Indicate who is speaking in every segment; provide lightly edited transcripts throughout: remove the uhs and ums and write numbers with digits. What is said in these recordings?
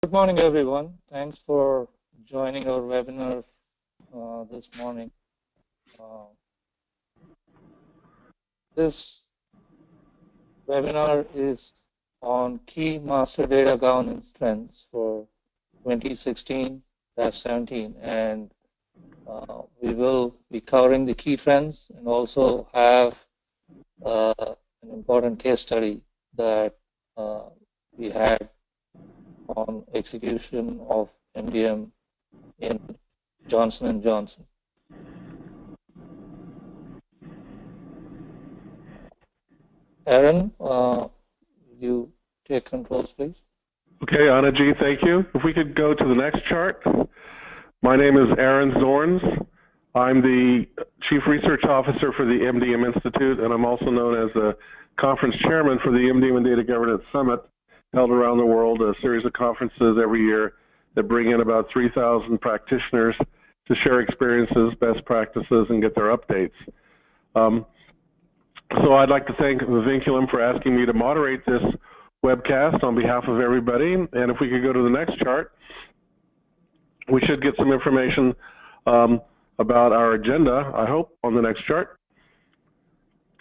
Speaker 1: Good morning, everyone. Thanks for joining our webinar this morning. This webinar is on key master data governance trends for 2016-17, and we will be covering the key trends and also have an important case study that we had on execution of MDM in Johnson&johnson. Aaron, you take controls, please.
Speaker 2: Okay, Annajee, thank you. If we could go to the next chart. My name is Aaron Zornes. I'm the Chief Research Officer for the MDM Institute, and I'm also known as the Conference Chairman for the MDM and Data Governance Summit, held around the world, a series of conferences every year that bring in about 3,000 practitioners to share experiences, best practices, and get their updates. So I'd like to thank the Vinculum for asking me to moderate this webcast on behalf of everybody. And if we could go to the next chart, we should get some information about our agenda, I hope, on the next chart.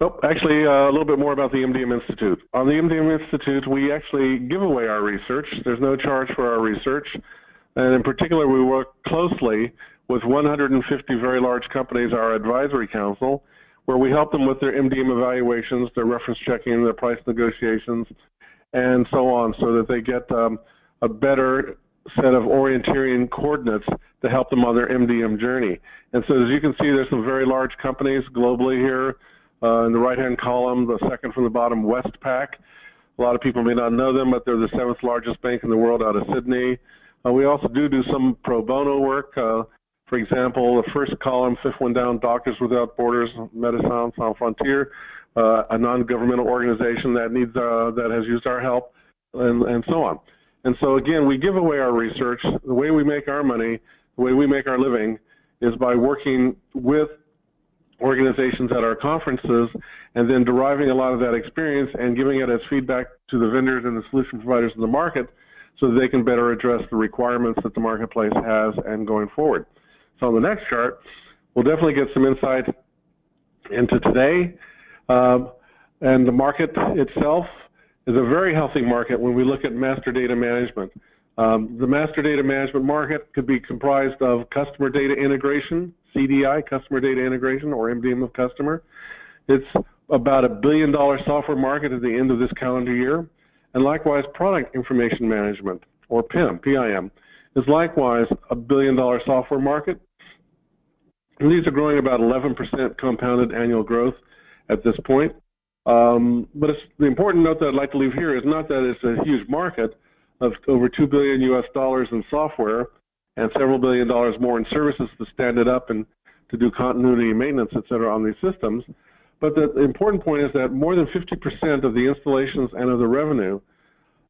Speaker 2: Oh, actually, a little bit more about the MDM Institute. On the MDM Institute, we actually give away our research. There's no charge for our research. And in particular, we work closely with 150 very large companies, our advisory council, where we help them with their MDM evaluations, their reference checking, their price negotiations, and so on, so that they get a better set of orienteering coordinates to help them on their MDM journey. And so as you can see, there's some very large companies globally here. In the right-hand column, the second from the bottom, Westpac. A lot of people may not know them, but they're the 7th largest bank in the world out of Sydney. We also do some pro bono work. For example, the first column, 5th one down, Doctors Without Borders, Médecins Sans Frontières, a non-governmental organization that needs that has used our help, and so on. And so again, we give away our research. The way we make our money, the way we make our living, is by working with organizations at our conferences and then deriving a lot of that experience and giving it as feedback to the vendors and the solution providers in the market so that they can better address the requirements that the marketplace has and going forward. So on the next chart, we'll definitely get some insight into today. And the market itself is a very healthy market when we look at master data management. The master data management market could be comprised of customer data integration, CDI, customer data integration, or MDM of customer. It's about $1 billion software market at the end of this calendar year. And likewise, product information management, or PIM, PIM, is likewise a $1 billion software market. And these are growing about 11% compounded annual growth at this point. But the important note that I'd like to leave here is not that it's a huge market of over $2 billion in software and several $1 billion more in services to stand it up and to do continuity and maintenance, et cetera, on these systems. But the important point is that more than 50% of the installations and of the revenue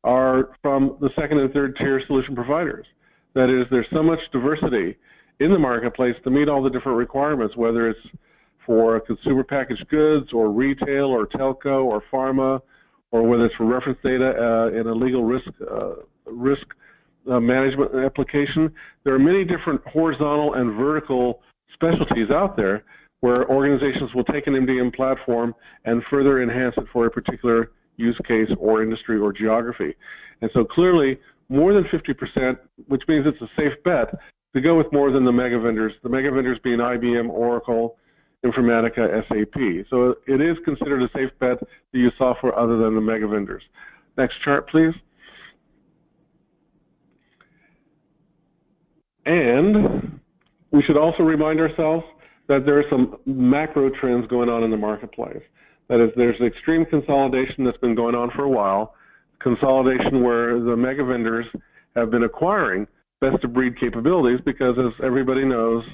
Speaker 2: are from the second and third tier solution providers. That is, there's so much diversity in the marketplace to meet all the different requirements, whether it's for consumer packaged goods or retail or telco or pharma, or whether it's for reference data in a legal risk management application. There are many different horizontal and vertical specialties out there where organizations will take an MDM platform and further enhance it for a particular use case or industry or geography. And so clearly, more than 50%, which means it's a safe bet to go with more than the mega vendors being IBM, Oracle, Informatica, SAP. So it is considered a safe bet to use software other than the mega vendors. Next chart, please. And we should also remind ourselves that there are some macro trends going on in the marketplace. That is, there's extreme consolidation that's been going on for a while, consolidation where the mega vendors have been acquiring best-of-breed capabilities because, as everybody knows,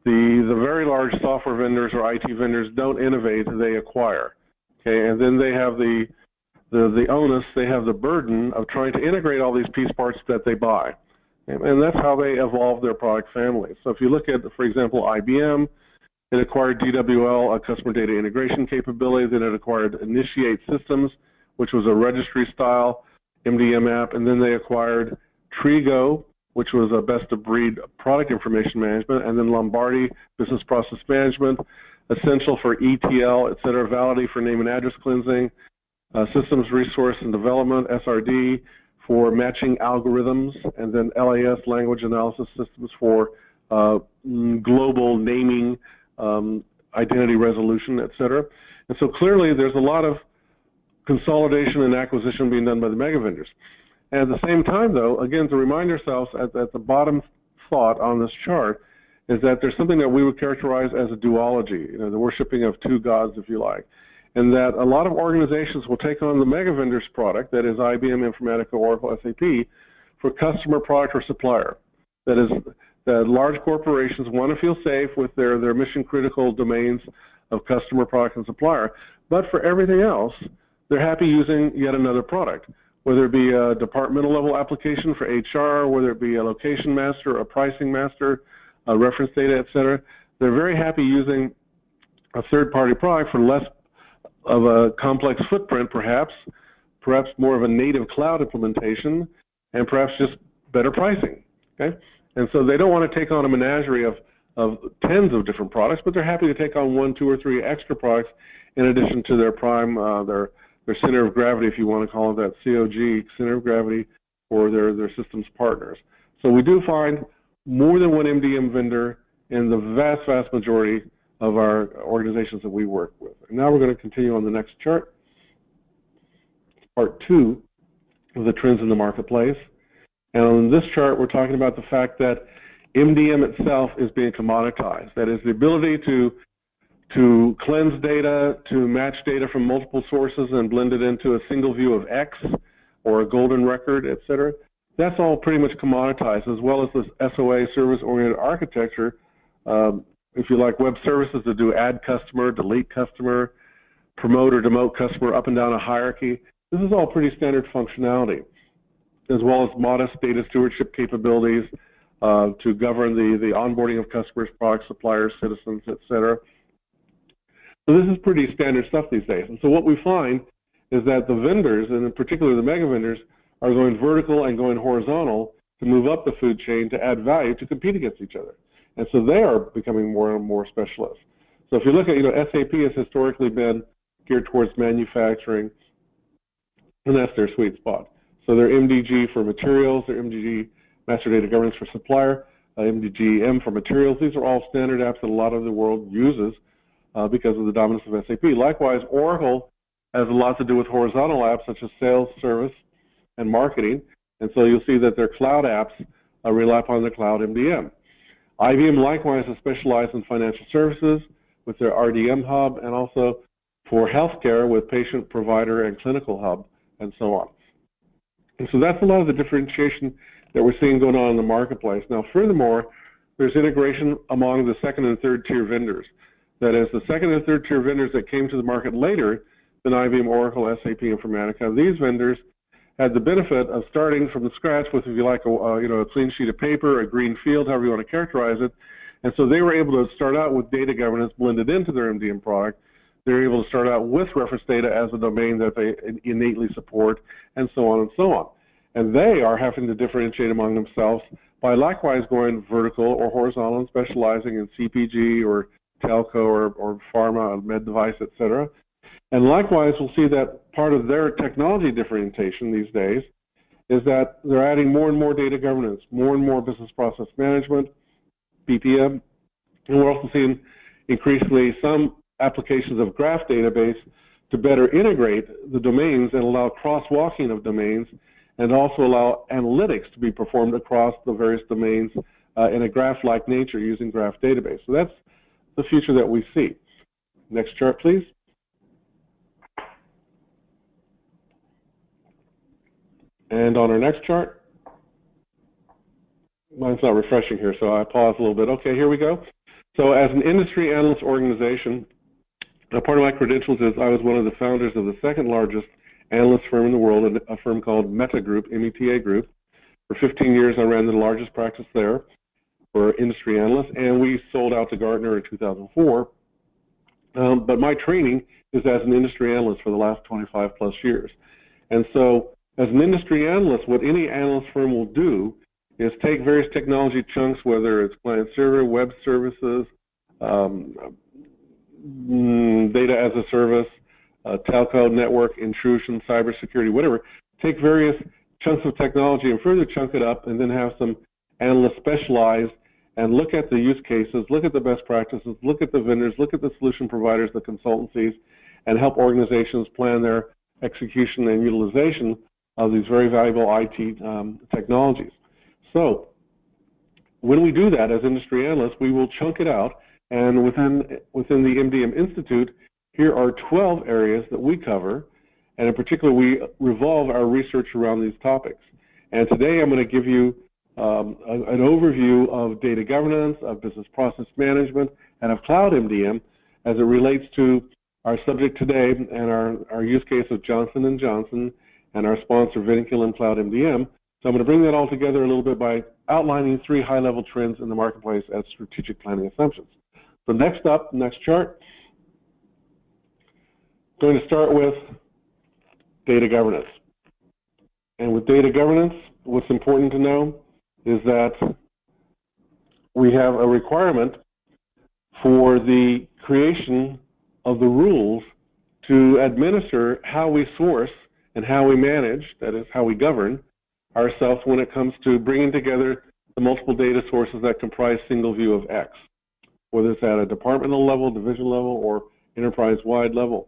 Speaker 2: the very large software vendors or IT vendors don't innovate, they acquire. Okay, and then they have the onus, they have the burden of trying to integrate all these piece parts that they buy. And that's how they evolve their product families. So if you look at, for example, IBM, it acquired DWL, a customer data integration capability, then it acquired Initiate Systems, which was a registry-style MDM app, and then they acquired Trigo, which was a best-of-breed product information management, and then Lombardi, business process management, Essential for ETL, et cetera, Validity for name and address cleansing, Systems Resource and Development, SRD, for matching algorithms, and then LAS, Language Analysis Systems, for global naming, identity resolution, et cetera. And so clearly there's a lot of consolidation and acquisition being done by the mega vendors. And at the same time, though, again, to remind ourselves at the bottom thought on this chart is that there's something that we would characterize as a duology, you know, the worshiping of two gods, if you like, and that a lot of organizations will take on the mega vendors product, that is IBM, Informatica, Oracle, SAP, for customer, product, or supplier. That is, that large corporations want to feel safe with their mission-critical domains of customer, product, and supplier, but for everything else, they're happy using yet another product, whether it be a departmental level application for HR, whether it be a location master, a pricing master, a reference data, et cetera. They're very happy using a third-party product for less of a complex footprint, perhaps more of a native cloud implementation, and perhaps just better pricing. Okay, and so they don't want to take on a menagerie of tens of different products, but they're happy to take on 1, 2, or 3 extra products in addition to their prime, their center of gravity, if you want to call it that, COG, center of gravity, or their systems partners. So we do find more than one MDM vendor in the vast, vast majority of our organizations that we work with. And now we're going to continue on the next chart, part 2 of the trends in the marketplace. And on this chart, we're talking about the fact that MDM itself is being commoditized. That is, the ability to cleanse data, to match data from multiple sources and blend it into a single view of X or a golden record, et cetera. That's all pretty much commoditized, as well as this SOA, service-oriented architecture, if you like, web services that do add customer, delete customer, promote or demote customer up and down a hierarchy. This is all pretty standard functionality, as well as modest data stewardship capabilities to govern the onboarding of customers, products, suppliers, citizens, et cetera. So this is pretty standard stuff these days. And so what we find is that the vendors, and in particular the mega vendors, are going vertical and going horizontal to move up the food chain to add value to compete against each other. And so they are becoming more and more specialists. So if you look at, SAP has historically been geared towards manufacturing, and that's their sweet spot. So they're MDG for materials, they're MDG, Master Data Governance for supplier, MDGM for materials. These are all standard apps that a lot of the world uses because of the dominance of SAP. Likewise, Oracle has a lot to do with horizontal apps such as sales, service, and marketing. And so you'll see that their cloud apps rely upon the cloud MDM. IBM likewise has specialized in financial services with their RDM hub, and also for healthcare with patient, provider, and clinical hub, and so on. And so that's a lot of the differentiation that we're seeing going on in the marketplace. Now, furthermore, there's integration among the second and third tier vendors. That is, the second and third tier vendors that came to the market later than IBM, Oracle, SAP, Informatica. These vendors had the benefit of starting from the scratch with, if you like, a clean sheet of paper, a green field, however you want to characterize it. And so they were able to start out with data governance blended into their MDM product. They were able to start out with reference data as a domain that they innately support, and so on and so on. And they are having to differentiate among themselves by likewise going vertical or horizontal and specializing in CPG or telco or pharma, med device, et cetera. And likewise, we'll see that part of their technology differentiation these days is that they're adding more and more data governance, more and more business process management, BPM, and we're also seeing increasingly some applications of graph database to better integrate the domains and allow crosswalking of domains, and also allow analytics to be performed across the various domains in a graph-like nature using graph database. So that's the future that we see. Next chart, please. And on our next chart, mine's not refreshing here, so I pause a little bit. Okay, here we go. So as an industry analyst organization, part of my credentials is I was one of the founders of the second largest analyst firm in the world, a firm called Meta Group, META Group. For 15 years, I ran the largest practice there for industry analysts, and we sold out to Gartner in 2004. But my training is as an industry analyst for the last 25 plus years. And so As an industry analyst, what any analyst firm will do is take various technology chunks, whether it's client server, web services, data as a service, telco, network, intrusion, cybersecurity, whatever. Take various chunks of technology and further chunk it up, and then have some analysts specialize and look at the use cases, look at the best practices, look at the vendors, look at the solution providers, the consultancies, and help organizations plan their execution and utilization of these very valuable IT technologies. So when we do that as industry analysts, we will chunk it out, and within the MDM Institute, here are 12 areas that we cover, and in particular, we revolve our research around these topics. And today I'm going to give you an overview of data governance, of business process management, and of cloud MDM as it relates to our subject today and our use case of Johnson & Johnson and our sponsor, Vinculum Cloud MDM. So I'm going to bring that all together a little bit by outlining 3 high-level trends in the marketplace as strategic planning assumptions. So next up, next chart, I'm going to start with data governance. And with data governance, what's important to know is that we have a requirement for the creation of the rules to administer how we source and how we manage, that is, how we govern ourselves when it comes to bringing together the multiple data sources that comprise single view of X, whether it's at a departmental level, division level, or enterprise-wide level.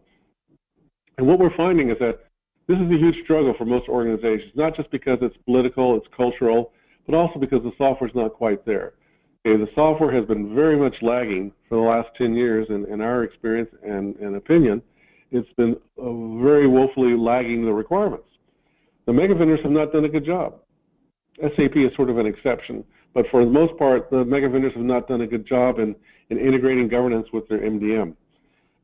Speaker 2: And what we're finding is that this is a huge struggle for most organizations, not just because it's political, it's cultural, but also because the software is not quite there. Okay, the software has been very much lagging for the last 10 years, in our experience and opinion. It's been very woefully lagging the requirements. The mega vendors have not done a good job. SAP is sort of an exception, but for the most part, the mega vendors have not done a good job in integrating governance with their MDM.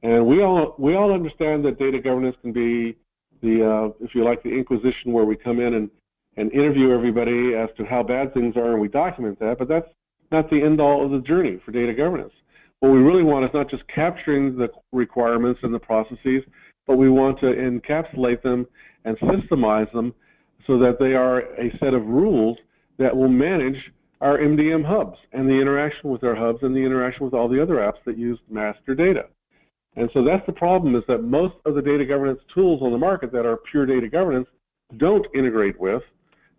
Speaker 2: And we all understand that data governance can be the, if you like, the Inquisition, where we come in and interview everybody as to how bad things are, and we document that, but that's not the end-all of the journey for data governance. What we really want is not just capturing the requirements and the processes, but we want to encapsulate them and systemize them so that they are a set of rules that will manage our MDM hubs and the interaction with our hubs and the interaction with all the other apps that use master data. And so that's the problem, is that most of the data governance tools on the market that are pure data governance don't integrate with,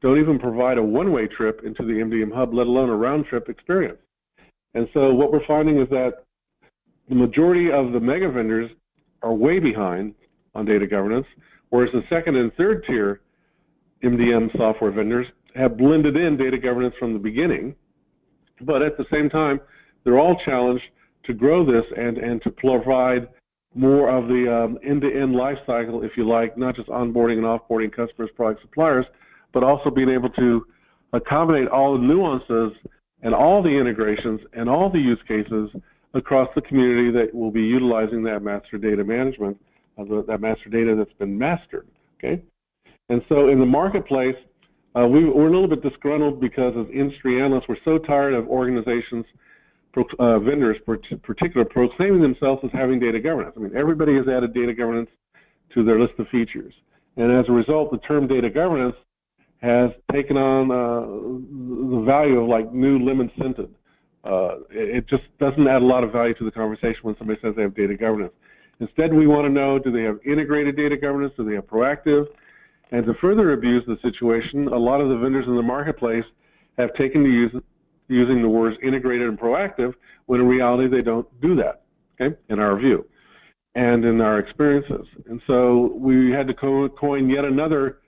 Speaker 2: don't even provide a one-way trip into the MDM hub, let alone a round-trip experience. And so what we're finding is that the majority of the mega vendors are way behind on data governance, whereas the second and third tier MDM software vendors have blended in data governance from the beginning, but at the same time, they're all challenged to grow this and to provide more of the end-to-end life cycle, if you like, not just onboarding and offboarding customers, product suppliers, but also being able to accommodate all the nuances and all the integrations and all the use cases across the community that will be utilizing that master data management, that master data that's been mastered, okay? And so in the marketplace, we're a little bit disgruntled because as industry analysts, we're so tired of organizations, vendors in particular, proclaiming themselves as having data governance. I mean, everybody has added data governance to their list of features. And as a result, the term data governance has taken on the value of like new lemon scented. It just doesn't add a lot of value to the conversation when somebody says they have data governance. Instead, we want to know, do they have integrated data governance? Do they have proactive? And to further abuse the situation, a lot of the vendors in the marketplace have taken to using the words integrated and proactive, when in reality they don't do that, okay, in our view and in our experiences. And so we had to coin yet another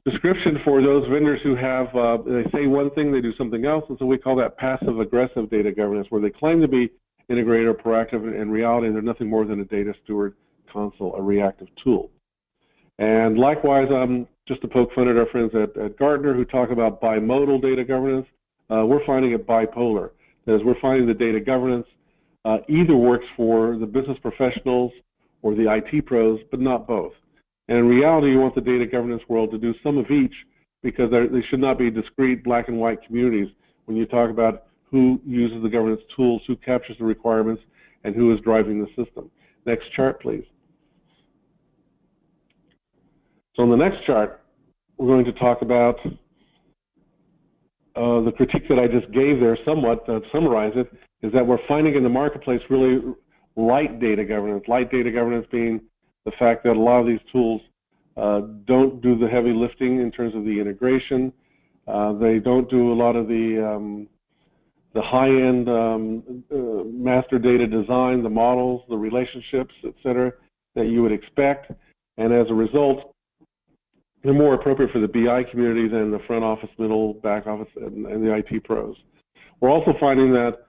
Speaker 2: description for those vendors who have, they say one thing, they do something else, and so we call that passive-aggressive data governance, where they claim to be integrated or proactive, and in reality they're nothing more than a data steward console, a reactive tool. And likewise, just to poke fun at our friends at Gartner who talk about bimodal data governance, we're finding it bipolar. That is, we're finding the data governance either works for the business professionals or the IT pros, but not both. And in reality, you want the data governance world to do some of each, because they should not be discrete black and white communities when you talk about who uses the governance tools, who captures the requirements, and who is driving the system. Next chart, please. So on the next chart, we're going to talk about the critique that I just gave there somewhat, to summarize it, is that we're finding in the marketplace really light data governance. Light data governance being the fact that a lot of these tools don't do the heavy lifting in terms of the integration. They don't do a lot of the high-end master data design, the models, the relationships, et cetera, that you would expect. And as a result, they're more appropriate for the BI community than the front office, middle, back office, and the IT pros. We're also finding that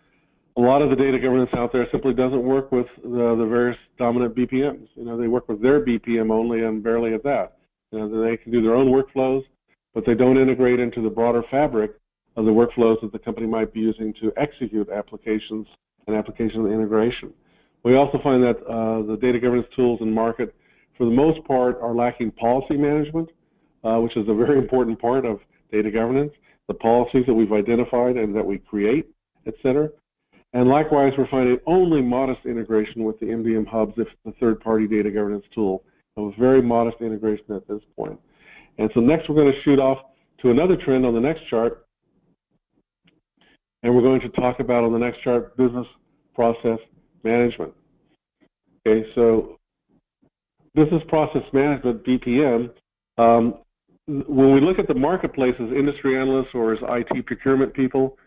Speaker 2: a lot of the data governance out there simply doesn't work with the various dominant BPMs. You know, they work with their BPM only and barely at that. You know, they can do their own workflows, but they don't integrate into the broader fabric of the workflows that the company might be using to execute applications and application integration. We also find that the data governance tools in market, for the most part, are lacking policy management, which is a very important part of data governance, the policies that we've identified and that we create, et cetera. And likewise, we're finding only modest integration with the MDM hubs, if the third-party data governance tool, a very modest integration at this point. And so next we're going to shoot off to another trend on the next chart, and we're going to talk about on the next chart business process management. Okay, so business process management, BPM, when we look at the marketplace as industry analysts or as IT procurement people,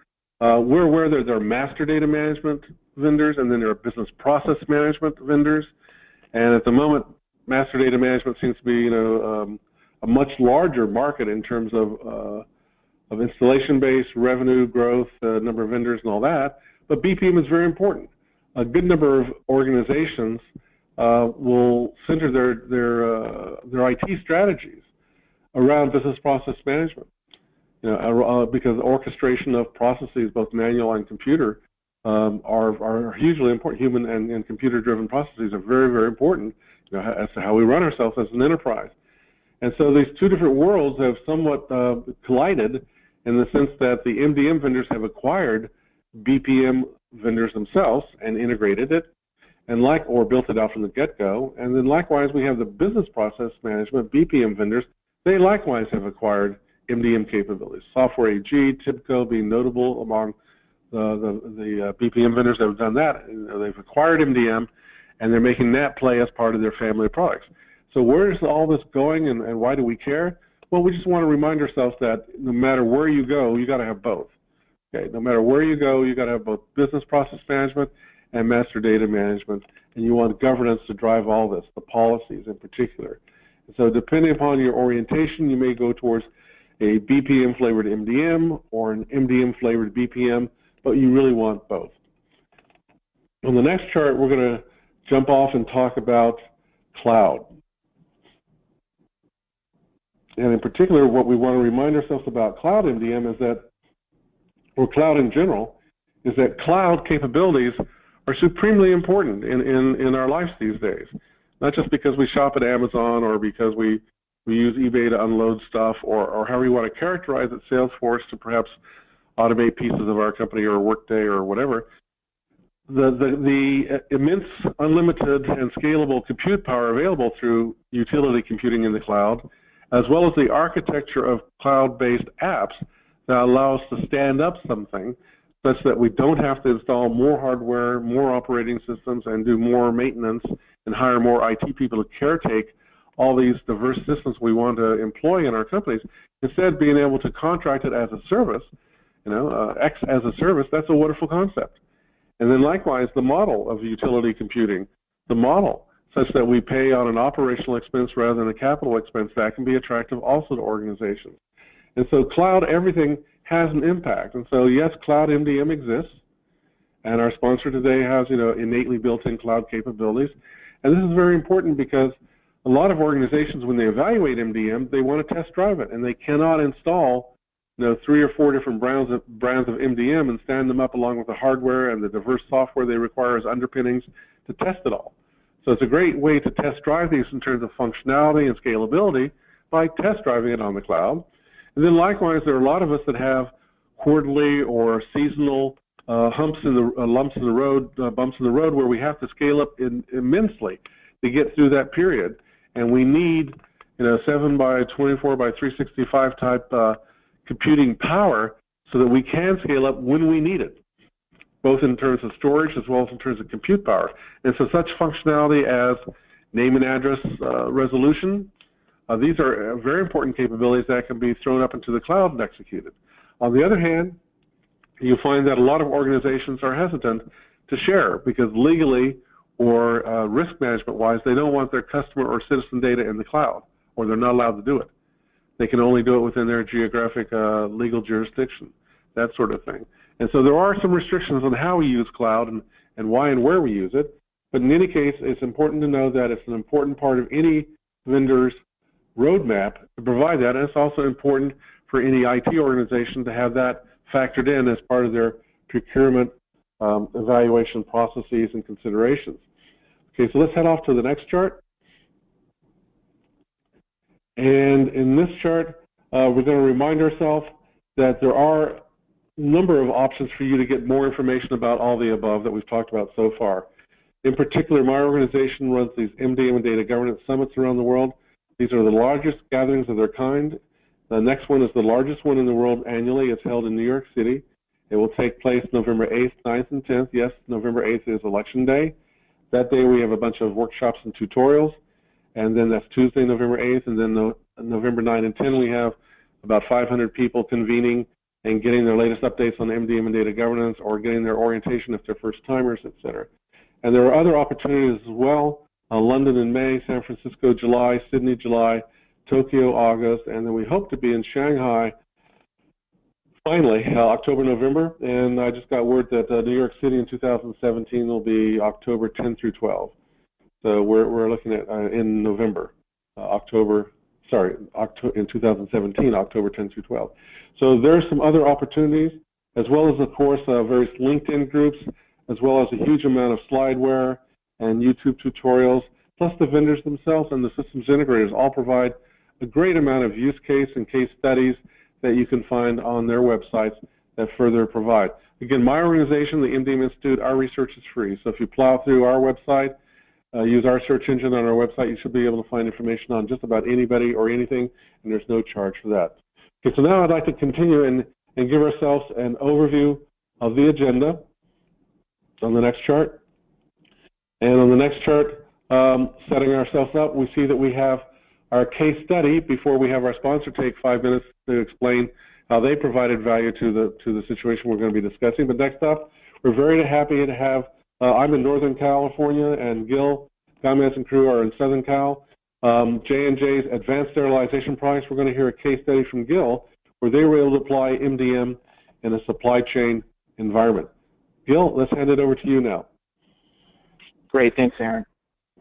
Speaker 2: we're aware that there are master data management vendors and then there are business process management vendors. And at the moment, master data management seems to be, you know, a much larger market in terms of installation base, revenue growth, number of vendors, and all that. But BPM is very important. A good number of organizations will center their IT strategies around business process management. You know, because orchestration of processes, both manual and computer, are hugely important. Human and computer-driven processes are very, very important, you know, as to how we run ourselves as an enterprise. And so these two different worlds have somewhat collided in the sense that the MDM vendors have acquired BPM vendors themselves and integrated it, and or built it out from the get-go. And then likewise, we have the business process management BPM vendors. They likewise have acquired MDM capabilities. Software AG, TIBCO being notable among the BPM vendors that have done that. You know, they've acquired MDM, and they're making that play as part of their family of products. So where is all this going, and why do we care? Well, we just want to remind ourselves that no matter where you go, you got to have both. Okay, no matter where you go, you got to have both business process management and master data management, and you want governance to drive all this, the policies in particular. And so depending upon your orientation, you may go towards a BPM-flavored MDM or an MDM-flavored BPM, but you really want both. On the next chart, we're going to jump off and talk about cloud. And in particular, what we want to remind ourselves about cloud MDM is that, or cloud in general, is that cloud capabilities are supremely important in our lives these days. Not just because we shop at Amazon or because we use eBay to unload stuff or however you want to characterize it, Salesforce to perhaps automate pieces of our company or Workday or whatever. The immense, unlimited, and scalable compute power available through utility computing in the cloud, as well as the architecture of cloud-based apps that allow us to stand up something such that we don't have to install more hardware, more operating systems, and do more maintenance and hire more IT people to caretake all these diverse systems we want to employ in our companies. Instead, being able to contract it as a service, you know, X as a service, that's a wonderful concept. And then likewise, the model of utility computing, the model such that we pay on an operational expense rather than a capital expense, that can be attractive also to organizations. And so cloud, everything has an impact. And so yes, cloud MDM exists, and our sponsor today has, you know, innately built-in cloud capabilities. And this is very important because a lot of organizations, when they evaluate MDM, they want to test drive it, and they cannot install, you know, 3 or 4 different brands of MDM and stand them up along with the hardware and the diverse software they require as underpinnings to test it all. So it's a great way to test drive these in terms of functionality and scalability by test driving it on the cloud. And then likewise, there are a lot of us that have quarterly or seasonal lumps in the road, bumps in the road, where we have to scale up immensely to get through that period. And we need 7 by 24 by 365 type computing power so that we can scale up when we need it, both in terms of storage as well as in terms of compute power. And so such functionality as name and address resolution, these are very important capabilities that can be thrown up into the cloud and executed. On the other hand, you find that a lot of organizations are hesitant to share because legally or risk management-wise, they don't want their customer or citizen data in the cloud, or they're not allowed to do it. They can only do it within their geographic legal jurisdiction, that sort of thing. And so there are some restrictions on how we use cloud and why and where we use it. But in any case, it's important to know that it's an important part of any vendor's roadmap to provide that. And it's also important for any IT organization to have that factored in as part of their procurement evaluation processes and considerations. Okay, so let's head off to the next chart. And in this chart, we're going to remind ourselves that there are a number of options for you to get more information about all the above that we've talked about so far. In particular, my organization runs these MDM and data governance summits around the world. These are the largest gatherings of their kind. The next one is the largest one in the world annually. It's held in New York City. It will take place November 8th, 9th, and 10th. Yes, November 8th is Election Day. That day we have a bunch of workshops and tutorials. And then that's Tuesday, November 8th. And then November 9 and 10, we have about 500 people convening and getting their latest updates on MDM and data governance or getting their orientation if they're first-timers, et cetera. And there are other opportunities as well. London in May, San Francisco July, Sydney July, Tokyo August, and then we hope to be in Shanghai finally October, November. And I just got word that New York City in 2017 will be October 10 through 12. So we're looking at in November, in 2017, October 10 through 12. So there's some other opportunities, as well as, of course, various LinkedIn groups, as well as a huge amount of slideware and YouTube tutorials, plus the vendors themselves and the systems integrators all provide a great amount of use case and case studies that you can find on their websites that further provide. Again, my organization, the MDM Institute, our research is free. So if you plow through our website, use our search engine on our website, you should be able to find information on just about anybody or anything, and there's no charge for that. Okay, so now I'd like to continue and give ourselves an overview of the agenda on the next chart. And on the next chart, setting ourselves up, we see that we have our case study before we have our sponsor take 5 minutes to explain how they provided value to the situation we're going to be discussing. But next up, we're very happy to have, I'm in Northern California, and Gil Gamez and crew are in Southern Cal. J&J's Advanced Sterilization Products, we're going to hear a case study from Gil where they were able to apply MDM in a supply chain environment. Gil, let's hand it over to you now.
Speaker 3: Great, thanks, Aaron.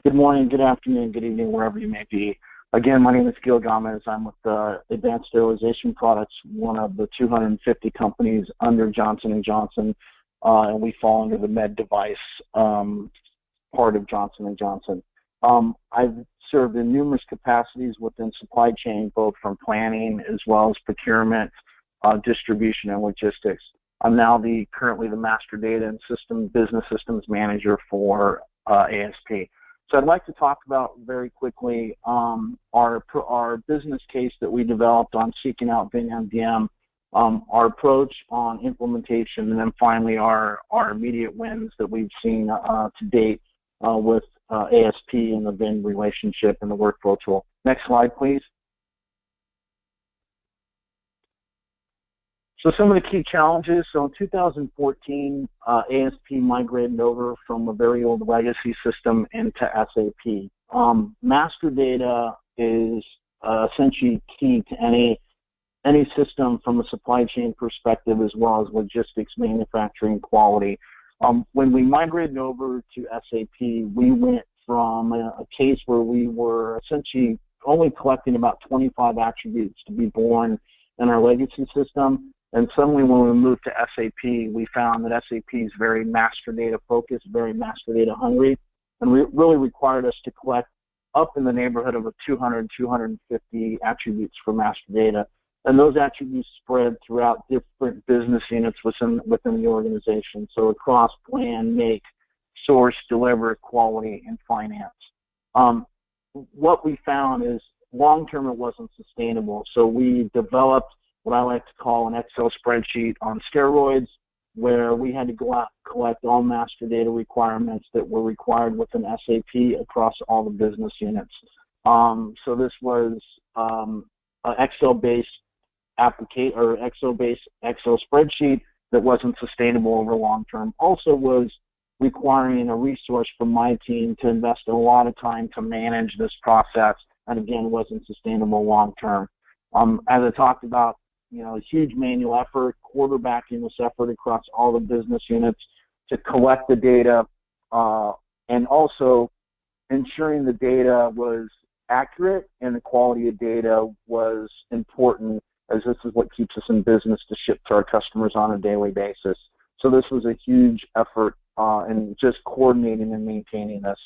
Speaker 3: Good morning, good afternoon, good evening, wherever you may be. Again, my name is Gil Gamez. I'm with Advanced Sterilization Products, one of the 250 companies under Johnson&johnson, and we fall under the med device part of Johnson&johnson. I've served in numerous capacities within supply chain, both from planning as well as procurement, distribution, and logistics. I'm now currently the Master Data and Business Systems Manager for ASP. So I'd like to talk about very quickly our business case that we developed on seeking out Vin MDM, our approach on implementation, and then finally our immediate wins that we've seen to date with ASP and the Vin relationship and the workflow tool. Next slide, please. So some of the key challenges. So in 2014, ASP migrated over from a very old legacy system into SAP. Master data is essentially key to any system from a supply chain perspective, as well as logistics, manufacturing, quality. When we migrated over to SAP, we went from a case where we were essentially only collecting about 25 attributes to be born in our legacy system. And suddenly when we moved to SAP, we found that SAP is very master data focused, very master data hungry, and really required us to collect up in the neighborhood of 200, 250 attributes for master data. And those attributes spread throughout different business units within the organization. So across plan, make, source, deliver, quality, and finance. What we found is long-term it wasn't sustainable. So we developed what I like to call an Excel spreadsheet on steroids, where we had to go out and collect all master data requirements that were required within SAP across all the business units. So this was an Excel-based application or Excel-based Excel spreadsheet that wasn't sustainable over long term. Also was requiring a resource from my team to invest a lot of time to manage this process, and again wasn't sustainable long term. As I talked about, a huge manual effort, quarterbacking this effort across all the business units to collect the data, and also ensuring the data was accurate and the quality of data was important, as this is what keeps us in business to ship to our customers on a daily basis. So this was a huge effort in just coordinating and maintaining this.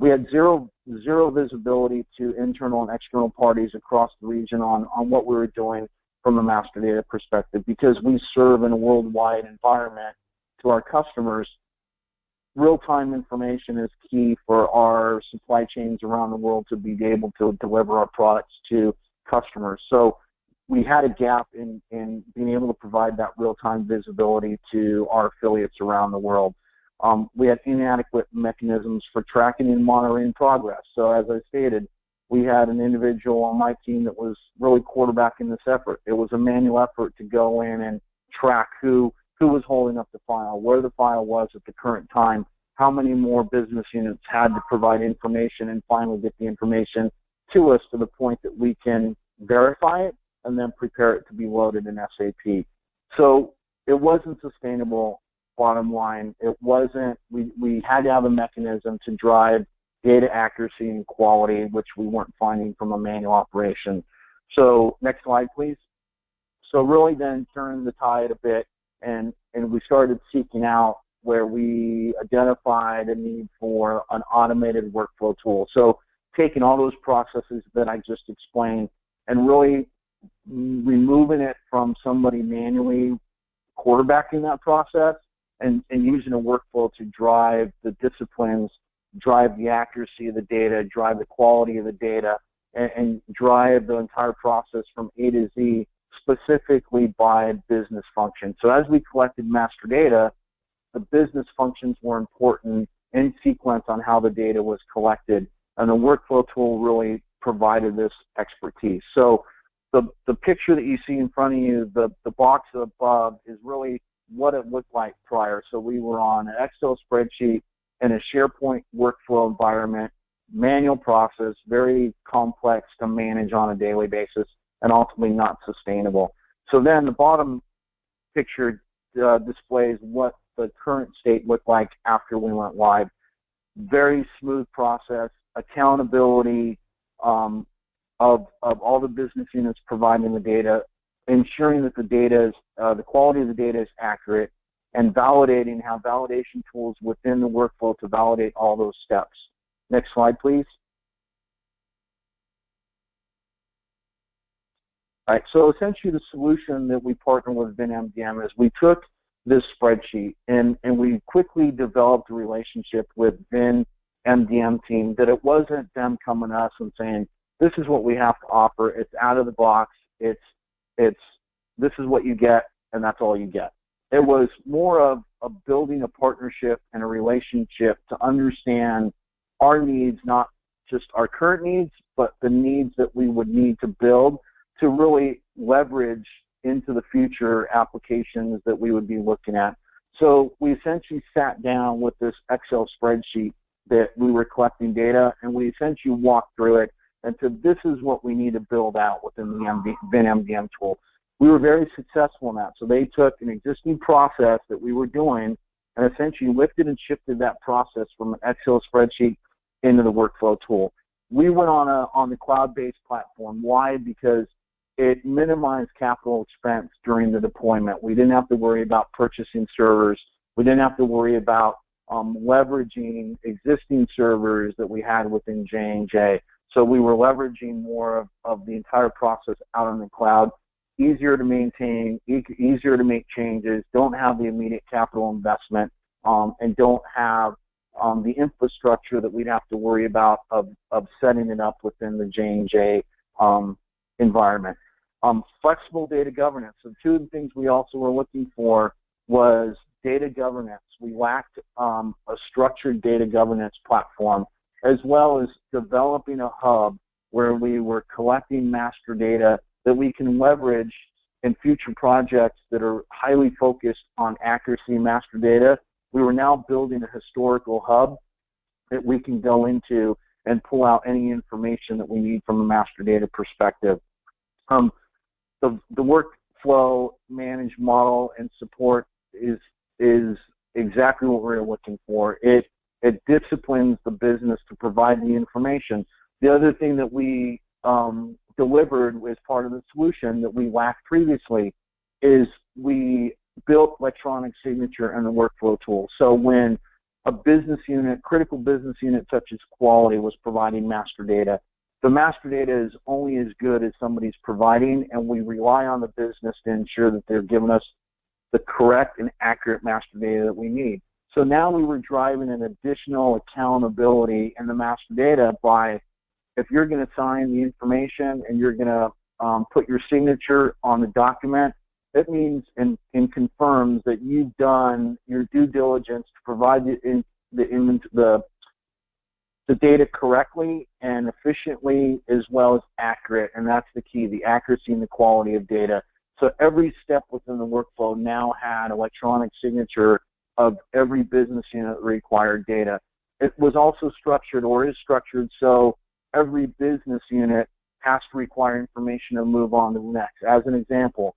Speaker 3: We had zero visibility to internal and external parties across the region on what we were doing from a master data perspective. Because we serve in a worldwide environment to our customers, real-time information is key for our supply chains around the world to be able to deliver our products to customers. So we had a gap in being able to provide that real-time visibility to our affiliates around the world. We had inadequate mechanisms for tracking and monitoring progress. So as I stated, we had an individual on my team that was really quarterbacking this effort. It was a manual effort to go in and track who was holding up the file, where the file was at the current time, how many more business units had to provide information, and finally get the information to us to the point that we can verify it and then prepare it to be loaded in SAP. So it wasn't sustainable, bottom line. It wasn't, we had to have a mechanism to drive data accuracy and quality, which we weren't finding from a manual operation. So next slide, please. So really then turned the tide a bit, and we started seeking out where we identified a need for an automated workflow tool. So taking all those processes that I just explained and really removing it from somebody manually quarterbacking that process and using a workflow to drive the disciplines, drive the accuracy of the data, drive the quality of the data, and drive the entire process from A to Z specifically by business function. So as we collected master data, the business functions were important in sequence on how the data was collected, and the workflow tool really provided this expertise. So the picture that you see in front of you, the box above, is really what it looked like prior. So we were on an Excel spreadsheet in a SharePoint workflow environment, manual process, very complex to manage on a daily basis, and ultimately not sustainable. So then the bottom picture displays what the current state looked like after we went live. Very smooth process, accountability of all the business units providing the data, ensuring that the data is, the quality of the data is accurate, and validating, have validation tools within the workflow to validate all those steps. Next slide, please. All right, so essentially the solution that we partnered with Vin MDM is we took this spreadsheet and we quickly developed a relationship with Vin MDM team, that it wasn't them coming to us and saying, this is what we have to offer, it's out of the box, it's this is what you get, and that's all you get. It was more of building a partnership and a relationship to understand our needs, not just our current needs, but the needs that we would need to build to really leverage into the future applications that we would be looking at. So we essentially sat down with this Excel spreadsheet that we were collecting data, and we essentially walked through it and said, this is what we need to build out within the Vin MDM tool. We were very successful in that. So they took an existing process that we were doing and essentially lifted and shifted that process from an Excel spreadsheet into the workflow tool. We went on the cloud-based platform. Why? Because it minimized capital expense during the deployment. We didn't have to worry about purchasing servers. We didn't have to worry about leveraging existing servers that we had within J&J. So we were leveraging more of the entire process out on the cloud. Easier to maintain, easier to make changes, don't have the immediate capital investment, and don't have the infrastructure that we'd have to worry about of setting it up within the J&J environment. Flexible data governance. So two of the things we also were looking for was data governance. We lacked a structured data governance platform, as well as developing a hub where we were collecting master data that we can leverage in future projects that are highly focused on accuracy master data. We were now building a historical hub that we can go into and pull out any information that we need from a master data perspective. The workflow managed model and support is exactly what we're looking for. It disciplines the business to provide the information. The other thing that we delivered as part of the solution that we lacked previously is we built electronic signature and the workflow tool. So when a business unit, critical business unit such as quality, was providing master data, the master data is only as good as somebody's providing, and we rely on the business to ensure that they're giving us the correct and accurate master data that we need. So now we were driving an additional accountability in the master data by, if you're going to sign the information and you're going to put your signature on the document, it means and confirms that you've done your due diligence to provide the data correctly and efficiently, as well as accurate, and that's the key, the accuracy and the quality of data. So every step within the workflow now had electronic signature of every business unit that required data. It was also structured, or is structured, so every business unit has to require information to move on to the next. As an example,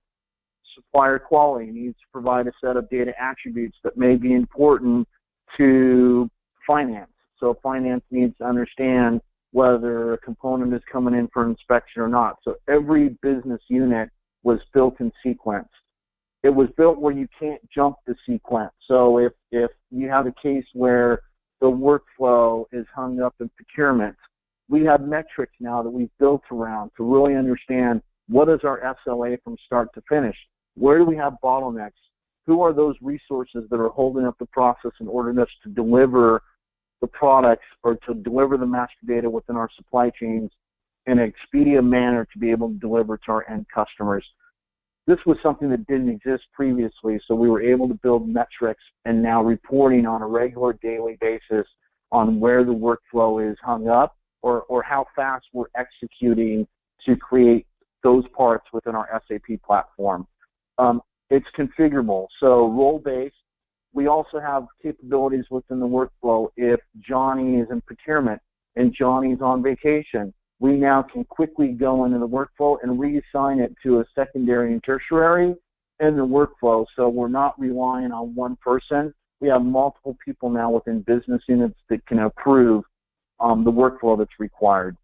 Speaker 3: supplier quality needs to provide a set of data attributes that may be important to finance. So finance needs to understand whether a component is coming in for inspection or not. So every business unit was built in sequence. It was built where you can't jump the sequence. So if you have a case where the workflow is hung up in procurement, we have metrics now that we've built around to really understand what is our SLA from start to finish. Where do we have bottlenecks? Who are those resources that are holding up the process in order for us to deliver the products or to deliver the master data within our supply chains in an expedient manner to be able to deliver to our end customers? This was something that didn't exist previously, so we were able to build metrics and now reporting on a regular daily basis on where the workflow is hung up or how fast we're executing to create those parts within our SAP platform. It's configurable, so role-based. We also have capabilities within the workflow. If Johnny is in procurement and Johnny's on vacation, we now can quickly go into the workflow and reassign it to a secondary and tertiary in the workflow, so we're not relying on one person. We have multiple people now within business units that can approve the workflow that's required.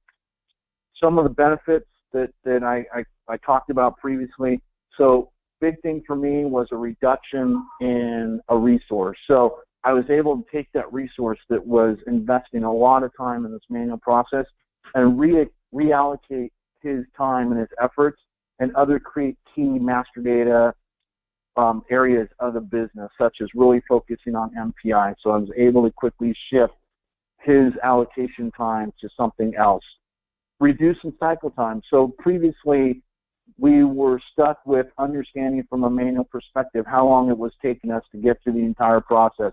Speaker 3: Some of the benefits that I talked about previously. So big thing for me was a reduction in a resource. So I was able to take that resource that was investing a lot of time in this manual process and reallocate his time and his efforts and other key master data areas of the business, such as really focusing on MPI. So I was able to quickly shift his allocation time to something else. Reducing cycle time. So previously, we were stuck with understanding from a manual perspective how long it was taking us to get through the entire process.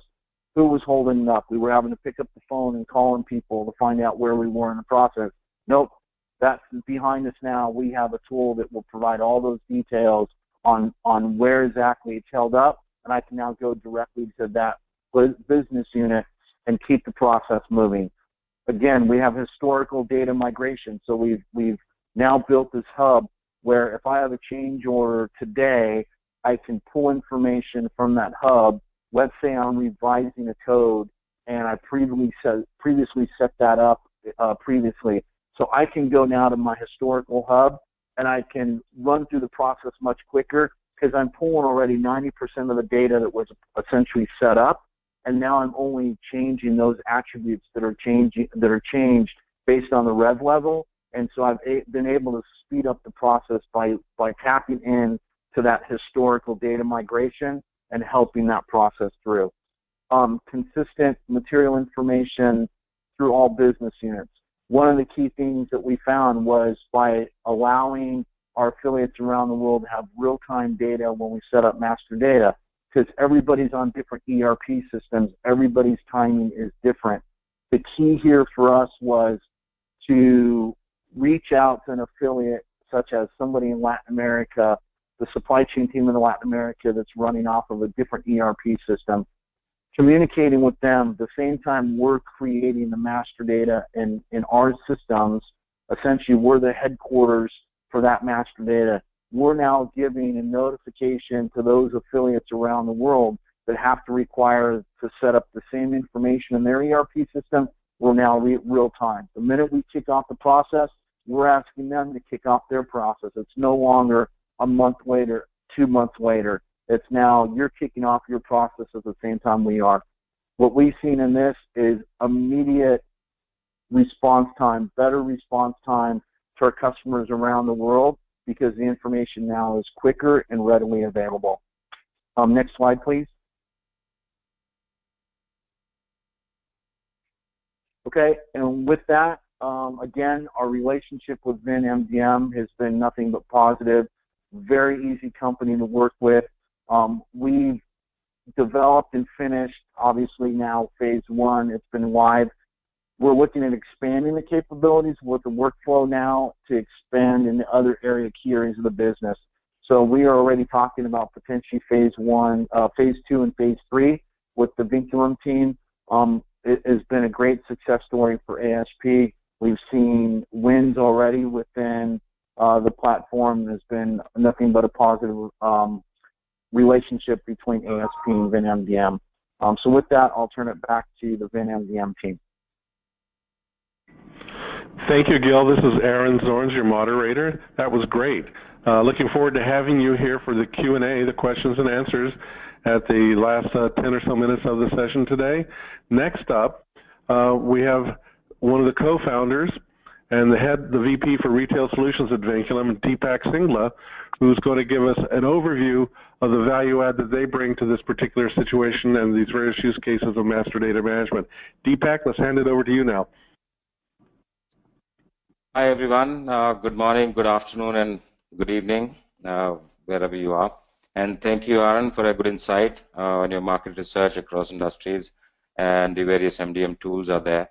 Speaker 3: Who was holding it up? We were having to pick up the phone and calling people to find out where we were in the process. Nope, that's behind us now. We have a tool that will provide all those details on where exactly it's held up, and I can now go directly to that business unit and keep the process moving. Again, we have historical data migration, so we've now built this hub where if I have a change order today, I can pull information from that hub. Let's say I'm revising a code and I previously set that up previously. So I can go now to my historical hub and I can run through the process much quicker because I'm pulling already 90% of the data that was essentially set up, and now I'm only changing those attributes that are changed based on the rev level. And so I've been able to speed up the process by tapping in to that historical data migration and helping that process through. consistent material information through all business units. One of the key things that we found was by allowing our affiliates around the world to have real-time data when we set up master data, because everybody's on different ERP systems, everybody's timing is different. The key here for us was to reach out to an affiliate such as somebody in Latin America, the supply chain team in Latin America that's running off of a different ERP system, communicating with them the same time we're creating the master data in our systems. Essentially, we're the headquarters for that master data. We're now giving a notification to those affiliates around the world that have to require to set up the same information in their ERP system. We're now real time. The minute we kick off the process, we're asking them to kick off their process. It's no longer a month later, 2 months later. It's now you're kicking off your process at the same time we are. What we've seen in this is immediate response time, better response time to our customers around the world, because the information now is quicker and readily available. Next slide, please. Okay, and with that, again, our relationship with Vin MDM has been nothing but positive. Very easy company to work with. We've developed and finished, obviously now phase 1, it's been live. We're looking at expanding the capabilities with the workflow now to expand in the other key areas of the business. So we are already talking about potentially phase 2 and phase 3 with the Vinculum team. It has been a great success story for ASP. We've seen wins already within the platform. There's been nothing but a positive relationship between ASP and Vin MDM. So with that, I'll turn it back to the Vin MDM team.
Speaker 2: Thank you, Gil. This is Aaron Zornes, your moderator. That was great. Looking forward to having you here for the Q&A, the questions and answers, at the last 10 or so minutes of the session today. Next up, we have one of the co-founders and the VP for Retail Solutions at Vinculum, Deepak Singla, who's going to give us an overview of the value add that they bring to this particular situation and these various use cases of master data management. Deepak, let's hand it over to you now.
Speaker 4: Hi, everyone. Good morning, good afternoon, and good evening, wherever you are. And thank you, Aaron, for a good insight on your market research across industries and the various MDM tools are there.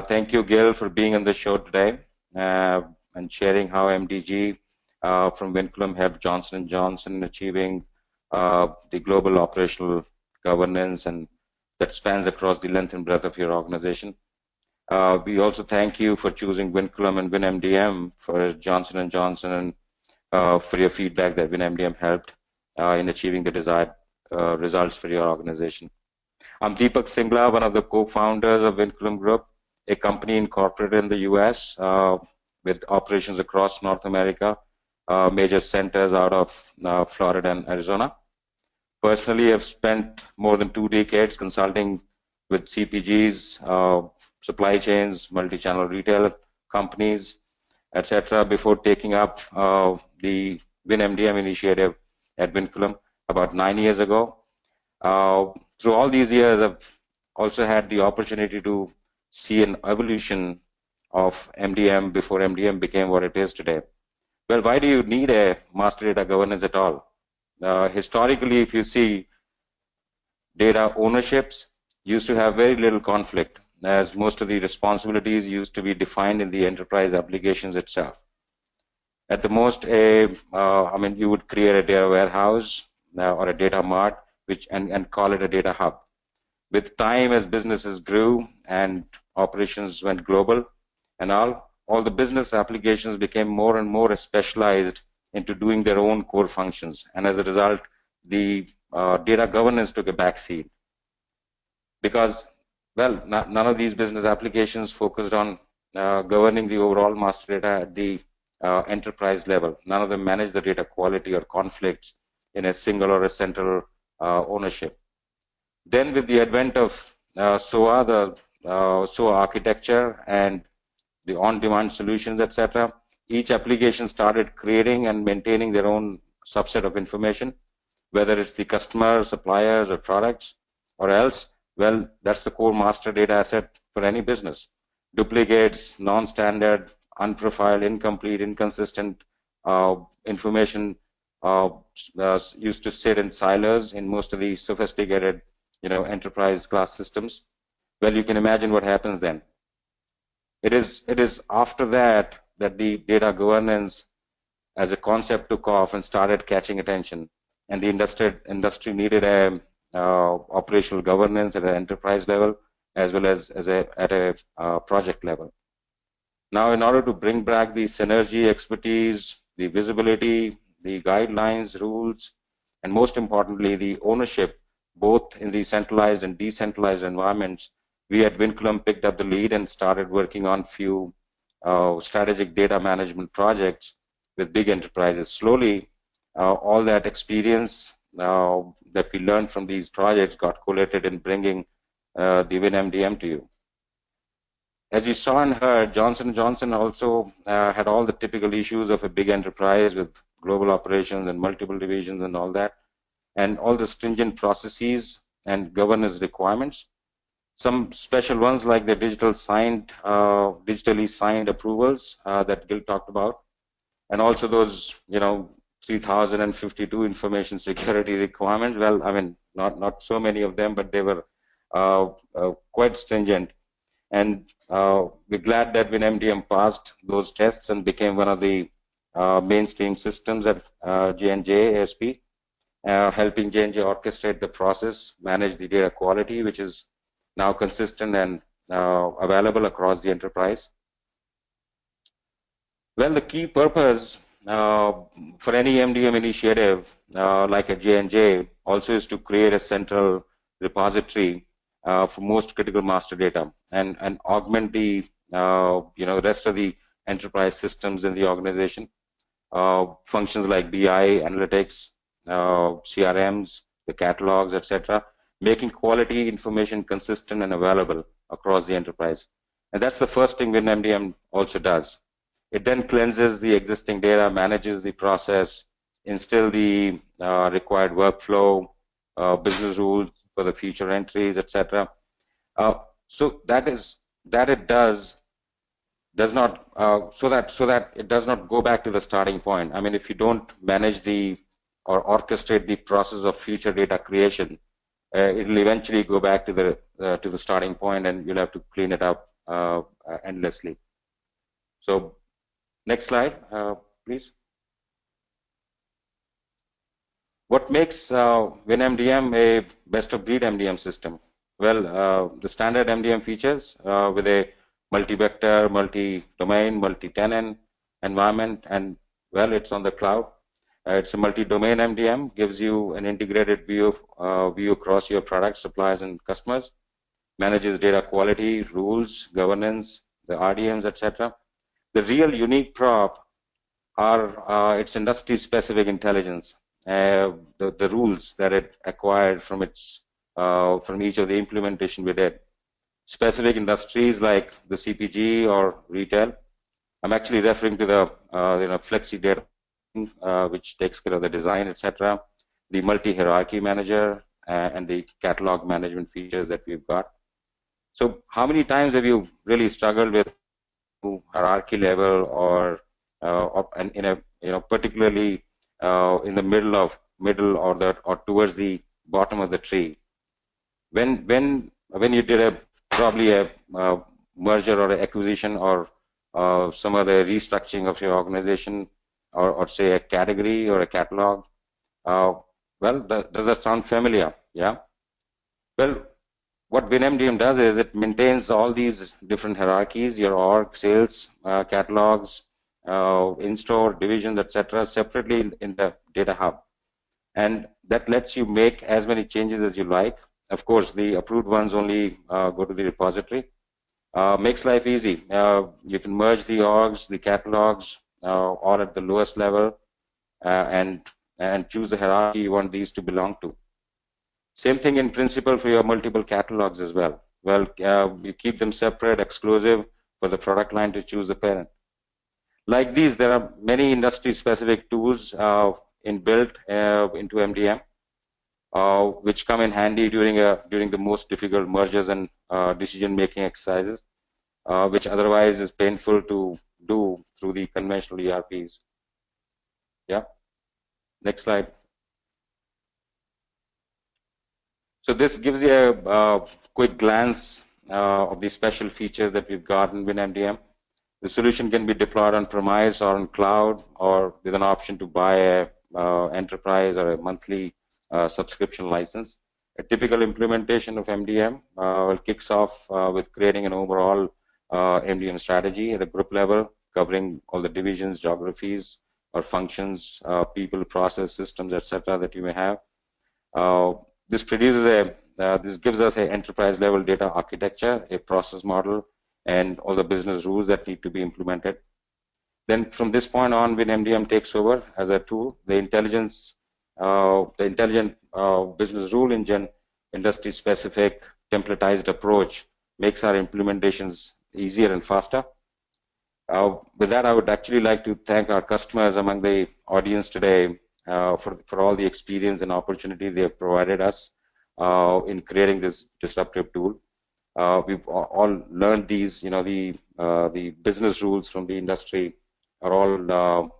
Speaker 4: Thank you, Gil, for being on the show today and sharing how MDG from Vinculum helped Johnson&johnson in achieving the global operational governance and that spans across the length and breadth of your organization. We also thank you for choosing Vinculum and Vin MDM for Johnson&johnson and for your feedback that Vin MDM helped in achieving the desired results for your organization. I'm Deepak Singla, one of the co-founders of Vinculum Group, a company incorporated in the US with operations across North America, major centers out of Florida and Arizona. Personally, I've spent more than 2 decades consulting with CPGs, supply chains, multi-channel retail companies, etc., before taking up the Vin MDM initiative at Vinculum about 9 years ago. Through all these years, I've also had the opportunity to see an evolution of MDM before MDM became what it is today. Well, why do you need a master data governance at all? Historically, if you see, data ownerships used to have very little conflict, as most of the responsibilities used to be defined in the enterprise applications itself. At the most, you would create a data warehouse or a data mart, and call it a data hub. With time, as businesses grew and operations went global and all the business applications became more and more specialized into doing their own core functions. And as a result, the data governance took a backseat. Because, well, none of these business applications focused on governing the overall master data at the enterprise level. None of them managed the data quality or conflicts in a single or a central ownership. Then with the advent of SOA, the SOA architecture and the on-demand solutions, etc., each application started creating and maintaining their own subset of information, whether it's the customer, suppliers, or products, or else, well, that's the core master data asset for any business. Duplicates, non-standard, unprofiled, incomplete, inconsistent information used to sit in silos in most of the sophisticated, enterprise class systems. Well, you can imagine what happens then. It is after that the data governance as a concept took off and started catching attention, and the industry needed a operational governance at an enterprise level as well as at a project level. Now, in order to bring back the synergy, expertise, the visibility, the guidelines, rules, and most importantly, the ownership, both in the centralized and decentralized environments, we at Vinculum picked up the lead and started working on few strategic data management projects with big enterprises. Slowly, all that experience that we learned from these projects got collated in bringing the Vin MDM to you. As you saw and heard, Johnson&johnson also had all the typical issues of a big enterprise with global operations and multiple divisions and all that, and all the stringent processes and governance requirements. Some special ones like the digitally signed approvals that Gil talked about, and also those 3,052 information security requirements. Well, I mean, not so many of them, but they were quite stringent. And we're glad that Vin MDM passed those tests and became one of the mainstream systems at J&J ASP, helping J&J orchestrate the process, manage the data quality, which is now consistent and available across the enterprise. Well, the key purpose for any MDM initiative like a J&J also is to create a central repository for most critical master data and augment the rest of the enterprise systems in the organization. Functions like BI, analytics, CRMs, the catalogs, etc., making quality information consistent and available across the enterprise. And that's the first thing Vin MDM also does. It then cleanses the existing data, manages the process, instill the required workflow, business rules for the future entries, etc. So that it does not so that it does not go back to the starting point. I mean, if you don't manage or orchestrate the process of future data creation, it'll eventually go back to the starting point, and you'll have to clean it up endlessly. So, next slide, please. What makes Vin MDM a best-of-breed MDM system? Well, the standard MDM features with a multi-vector, multi-domain, multi-tenant environment, and well, it's on the cloud. It's a multi-domain MDM, gives you an integrated view across your products, suppliers, and customers, manages data quality, rules, governance, the RDMs, etc. The real unique prop are its industry-specific intelligence, the rules that it acquired from each of the implementation we did. Specific industries like the CPG or retail. I'm actually referring to the flexi data, which takes care of the design, etc. The multi-hierarchy manager and the catalog management features that we've got. So, how many times have you really struggled with hierarchy level or in a particularly in the middle or towards the bottom of the tree? When you did probably a merger or an acquisition or some other restructuring of your organization, or say a category or a catalog, well, does that sound familiar? Yeah. Well, what Vin MDM does is it maintains all these different hierarchies, your org, sales, catalogs, in-store, divisions, etc., separately in the data hub. And that lets you make as many changes as you like. Of course, the approved ones only go to the repository. Makes life easy. You can merge the orgs, the catalogs, all at the lowest level, and choose the hierarchy you want these to belong to. Same thing in principle for your multiple catalogs as well. Well, you keep them separate, exclusive for the product line to choose the parent. Like these, there are many industry-specific tools inbuilt into MDM. which come in handy during the most difficult mergers and decision-making exercises, which otherwise is painful to do through the conventional ERPs. Yeah. Next slide. So this gives you a quick glance of the special features that we've got in Vin MDM. The solution can be deployed on premise or on cloud, or with an option to buy a enterprise or a monthly subscription license. A typical implementation of MDM kicks off with creating an overall MDM strategy at a group level, covering all the divisions, geographies, or functions, people, process, systems, etc. that you may have. This produces this gives us an enterprise-level data architecture, a process model, and all the business rules that need to be implemented. Then from this point on, when MDM takes over as a tool, the intelligent business rule engine, industry-specific, templatized approach makes our implementations easier and faster. With that, I would actually like to thank our customers among the audience today for all the experience and opportunity they have provided us in creating this disruptive tool. We've all learned these, the business rules from the industry are all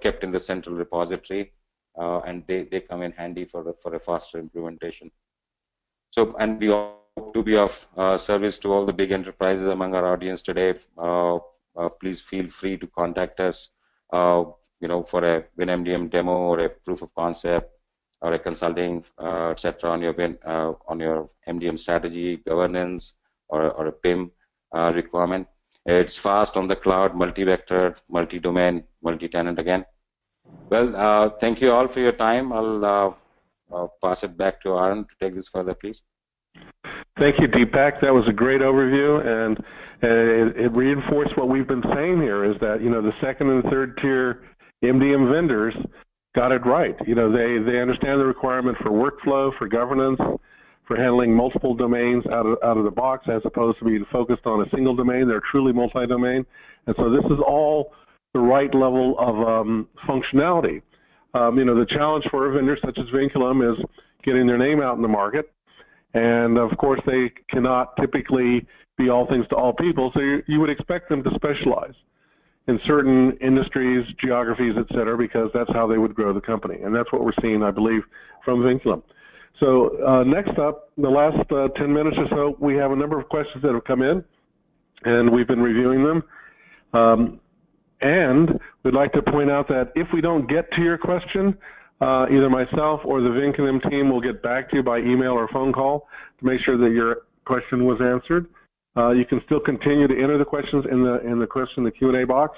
Speaker 4: kept in the central repository, and they come in handy for a faster implementation. So, and we hope to be of service to all the big enterprises among our audience today. Please feel free to contact us, for a Vin MDM demo or a proof of concept or a consulting, etc. on your MDM strategy, governance, or a PIM requirement. It's fast on the cloud, multi-vector, multi-domain, multi-tenant again. Well, thank you all for your time. I'll pass it back to Aaron to take this further, please.
Speaker 2: Thank you, Deepak. That was a great overview, and it reinforced what we've been saying here, is that, the second and third tier MDM vendors got it right. They understand the requirement for workflow, for governance, for handling multiple domains out of the box, as opposed to being focused on a single domain. They're truly multi-domain, and so this is all the right level of functionality. The challenge for vendors such as Vinculum is getting their name out in the market, and of course they cannot typically be all things to all people, so you would expect them to specialize in certain industries, geographies, etc., because that's how they would grow the company, and that's what we're seeing, I believe, from Vinculum. So next up, in the last 10 minutes or so, we have a number of questions that have come in, and we've been reviewing them. And we'd like to point out that if we don't get to your question, either myself or the Vinculum team will get back to you by email or phone call to make sure that your question was answered. You can still continue to enter the questions in the Q&A box.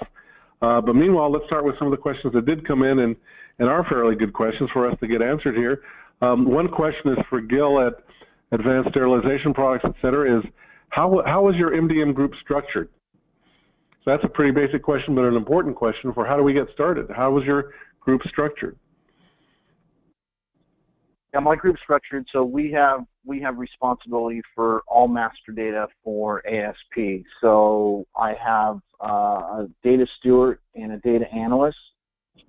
Speaker 2: But meanwhile, let's start with some of the questions that did come in and are fairly good questions for us to get answered here. One question is for Gil at Advanced Sterilization Products, et cetera, is how is your MDM group structured? So that's a pretty basic question, but an important question for how do we get started? How was your group structured?
Speaker 3: Yeah, my group's structured, so we have responsibility for all master data for ASP. So I have a data steward and a data analyst,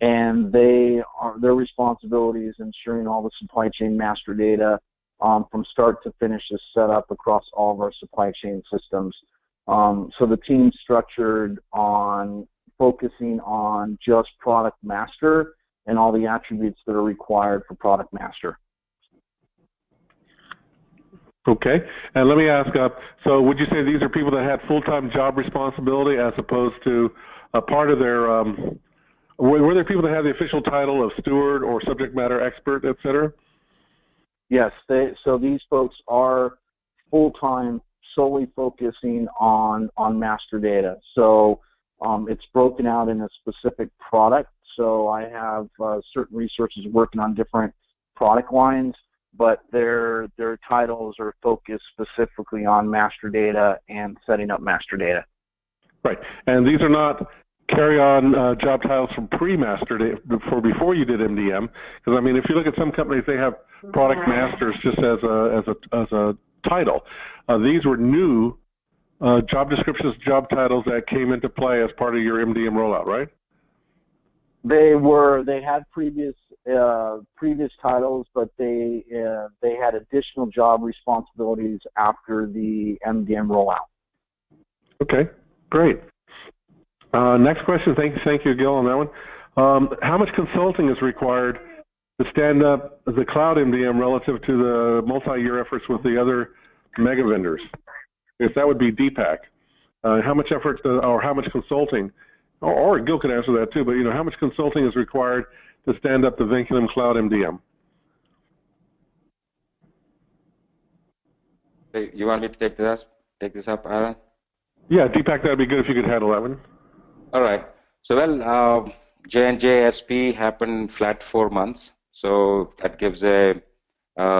Speaker 3: and their responsibility is ensuring all the supply chain master data from start to finish is set up across all of our supply chain systems. So the team's structured on focusing on just product master and all the attributes that are required for product master.
Speaker 2: Okay, and let me ask, so would you say these are people that had full-time job responsibility as opposed to a part of their, were there people that had the official title of steward or subject matter expert, et cetera?
Speaker 3: Yes, so these folks are full-time, solely focusing on master data. So it's broken out in a specific product. So I have certain resources working on different product lines, but their titles are focused specifically on master data and setting up master data.
Speaker 2: Right, and these are not carry-on job titles from pre-master data, before you did MDM, because I mean, if you look at some companies, they have product masters just as a title. These were new job descriptions, job titles that came into play as part of your MDM rollout, right?
Speaker 3: They had previous titles, but they had additional job responsibilities after the MDM rollout.
Speaker 2: Okay, great. Next question. Thank you, Gil, on that one. How much consulting is required to stand up the cloud MDM relative to the multi-year efforts with the other mega vendors? If that would be Deepak. How much effort or how much consulting, or Gil could answer that too, but how much consulting is required to stand up the Vinculum Cloud MDM?
Speaker 4: Hey, you want me to take this up, Aaron?
Speaker 2: Yeah, Deepak, that'd be good if you could handle that one.
Speaker 4: All right. So, well, J&J SP happened flat 4 months, so that gives a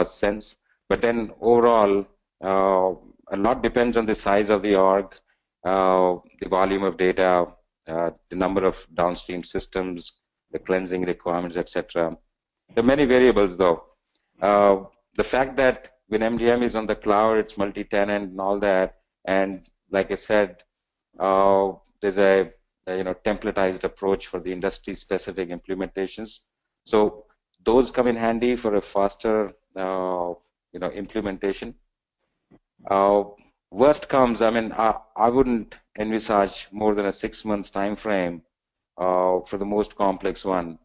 Speaker 4: sense. But then overall, a lot depends on the size of the org, the volume of data, the number of downstream systems, the cleansing requirements, etc. There are many variables, though. The fact that when MDM is on the cloud, it's multi-tenant and all that, and like I said, there's a templatized approach for the industry-specific implementations. So those come in handy for a faster, implementation. Worst comes, I wouldn't envisage more than a 6 months time frame for the most complex one.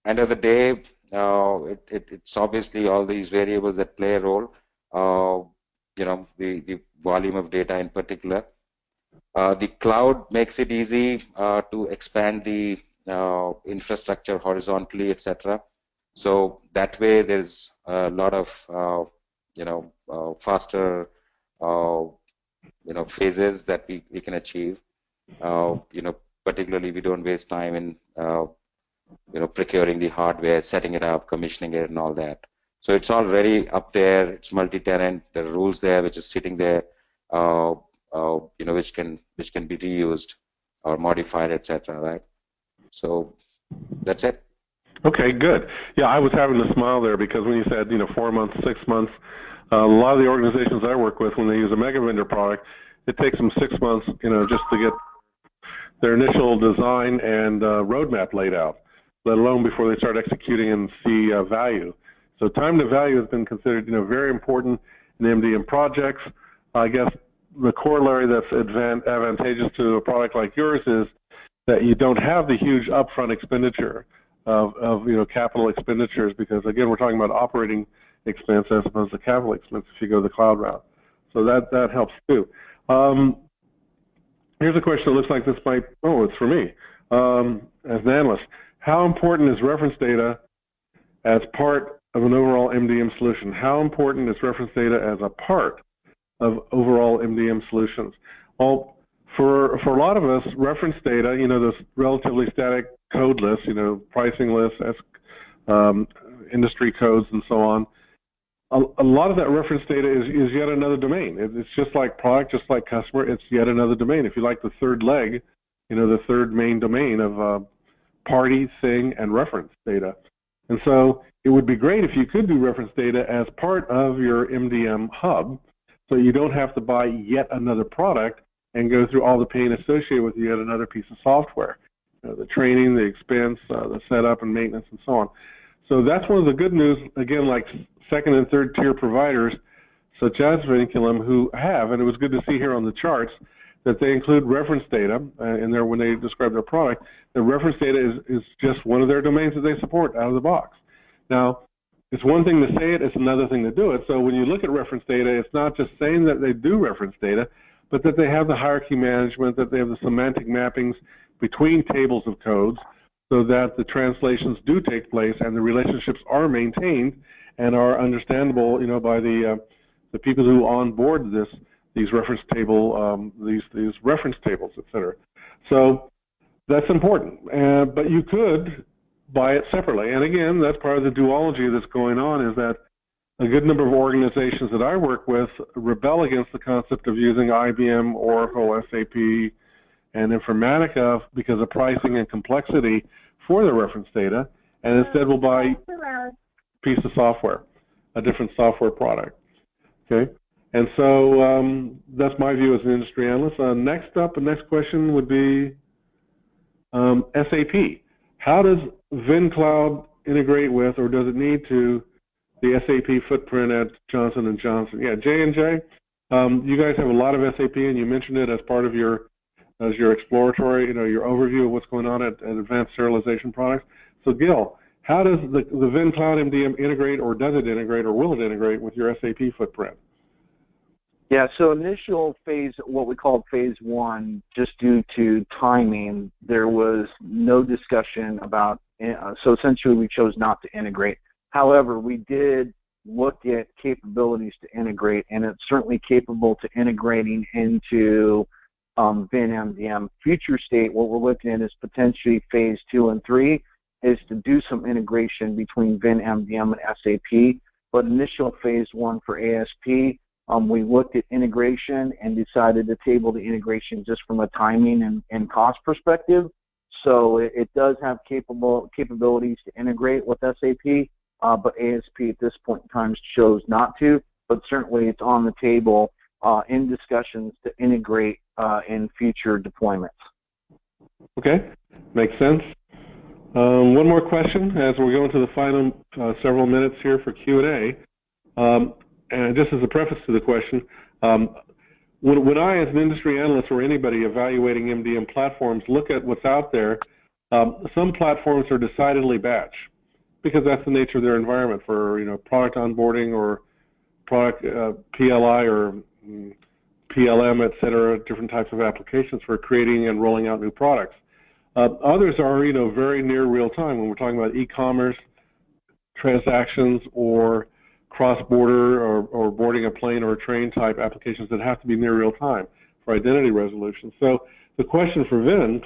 Speaker 4: End of the day, it's obviously all these variables that play a role. The volume of data in particular. The cloud makes it easy to expand the infrastructure horizontally, etc. So that way, there's a lot of faster phases that we can achieve. Particularly we don't waste time in procuring the hardware, setting it up, commissioning it, and all that. So it's already up there. It's multi-tenant. There are rules there which is sitting there, which can be reused or modified, etc. Right? So that's it.
Speaker 2: Okay, good. Yeah, I was having to smile there because when you said 4 months, 6 months, a lot of the organizations I work with, when they use a mega vendor product, it takes them 6 months, just to get their initial design and roadmap laid out, let alone before they start executing and see value. So time to value has been considered, very important in MDM projects. I guess the corollary that's advantageous to a product like yours is that you don't have the huge upfront expenditure of capital expenditures, because again, we're talking about operating expense as opposed to capital expense if you go the cloud route. So that helps too. Here's a question that looks like this might, it's for me, as an analyst. How important is reference data as part of an overall MDM solution? How important is reference data as a part of overall MDM solutions? Well, for a lot of us, reference data, those relatively static code lists, pricing lists, industry codes, and so on, a lot of that reference data is yet another domain. It's just like product, just like customer, it's yet another domain. If you like the third leg, the third main domain of party, thing, and reference data. And so it would be great if you could do reference data as part of your MDM hub, so you don't have to buy yet another product and go through all the pain associated with yet another piece of software. The training, the expense, the setup and maintenance, and so on. So that's one of the good news, again, like second and third tier providers, such as Vinculum, who have, and it was good to see here on the charts, that they include reference data in there when they describe their product. The reference data is just one of their domains that they support out of the box. Now, it's one thing to say it, it's another thing to do it. So when you look at reference data, it's not just saying that they do reference data, but that they have the hierarchy management, that they have the semantic mappings between tables of codes, so that the translations do take place and the relationships are maintained and are understandable, by the people who onboard these reference table, these reference tables, etc. So that's important. But you could buy it separately. And again, that's part of the duology that's going on, is that a good number of organizations that I work with rebel against the concept of using IBM, Oracle, SAP, and Informatica because of pricing and complexity for their reference data, and instead will buy a piece of software, a different software product. Okay, and so that's my view as an industry analyst. Next up, the next question would be SAP. How does VinCloud integrate with, or does it need to, the SAP footprint at Johnson & Johnson? Yeah, J&J, you guys have a lot of SAP, and you mentioned it as part of your exploratory, your overview of what's going on at Advanced Sterilization Products. So Gil, how does the VinCloud MDM integrate, or does it integrate, or will it integrate with your SAP footprint?
Speaker 3: Yeah, so initial phase, what we called phase one, just due to timing, there was no discussion about, so essentially we chose not to integrate. However, we did look at capabilities to integrate, and it's certainly capable to integrating into Vin MDM. Future state, what we're looking at is potentially phase 2 and 3, is to do some integration between Vin MDM and SAP. But initial phase 1 for ASP, we looked at integration and decided to table the integration just from a timing and cost perspective. So it does have capabilities to integrate with SAP, but ASP at this point in time chose not to. But certainly it's on the table in discussions to integrate in future deployments. Okay,
Speaker 2: makes sense. One more question as we're going to the final several minutes here for Q&A. And just as a preface to the question, when I, as an industry analyst or anybody evaluating MDM platforms, look at what's out there, some platforms are decidedly batch because that's the nature of their environment for product onboarding or product PLI or PLM, et cetera, different types of applications for creating and rolling out new products. Others are very near real time when we're talking about e-commerce transactions or cross-border or boarding a plane or a train type applications that have to be near real time for identity resolution. So the question for the